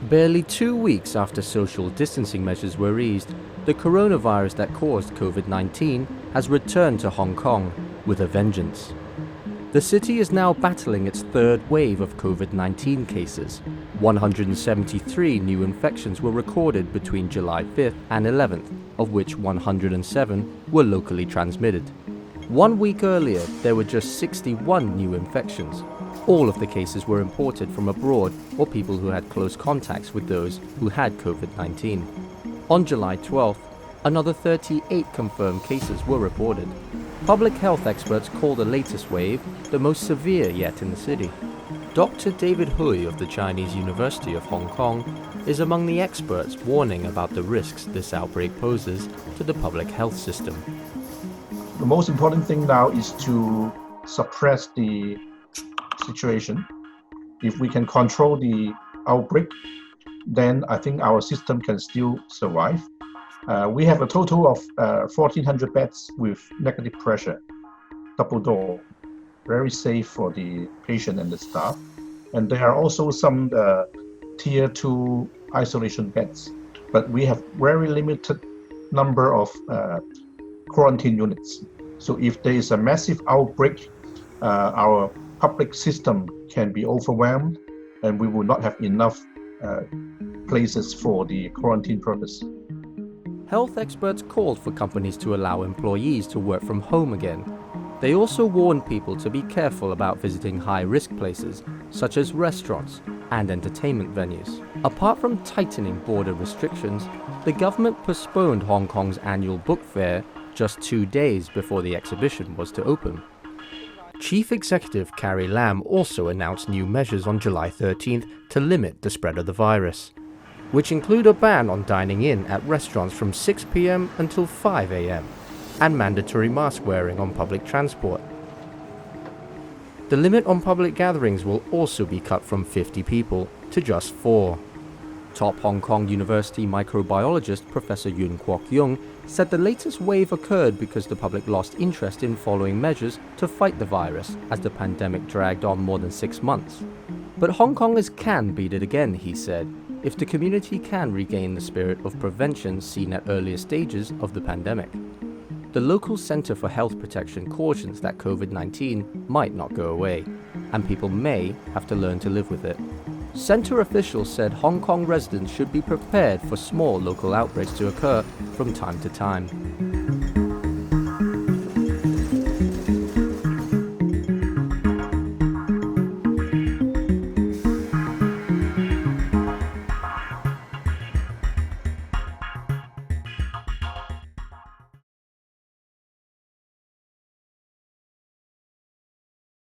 Barely 2 weeks after social distancing measures were eased, the coronavirus that caused COVID-19 has returned to Hong Kong with a vengeance. The city is now battling its third wave of COVID-19 cases. 173 new infections were recorded between July 5th and 11th, of which 107 were locally transmitted. 1 week earlier, there were just 61 new infections. All of the cases were imported from abroad or people who had close contacts with those who had COVID-19. On July 12th, another 38 confirmed cases were reported. Public health experts call the latest wave the most severe yet in the city. Dr. David Hui of the Chinese University of Hong Kong is among the experts warning about the risks this outbreak poses to the public health system. The most important thing now is to suppress the situation. If we can control the outbreak, then I think our system can still survive. We have a total of 1,400 beds with negative pressure, double door, very safe for the patient and the staff. And there are also some tier 2 isolation beds, but we have very limited number of quarantine units. So if there is a massive outbreak, our public system can be overwhelmed and we will not have enough places for the quarantine purpose. Health experts called for companies to allow employees to work from home again. They also warned people to be careful about visiting high-risk places, such as restaurants and entertainment venues. Apart from tightening border restrictions, the government postponed Hong Kong's annual book fair just 2 days before the exhibition was to open. Chief Executive Carrie Lam also announced new measures on July 13th to limit the spread of the virus, which include a ban on dining in at restaurants from 6 p.m. until 5 a.m. and mandatory mask wearing on public transport. The limit on public gatherings will also be cut from 50 people to just 4. Top Hong Kong University microbiologist Professor Yuen Kwok Yung said the latest wave occurred because the public lost interest in following measures to fight the virus as the pandemic dragged on more than 6 months. But Hong Kongers can beat it again, he said, if the community can regain the spirit of prevention seen at earlier stages of the pandemic. The local Centre for Health Protection cautions that COVID-19 might not go away, and people may have to learn to live with it. Centre officials said Hong Kong residents should be prepared for small local outbreaks to occur from time to time.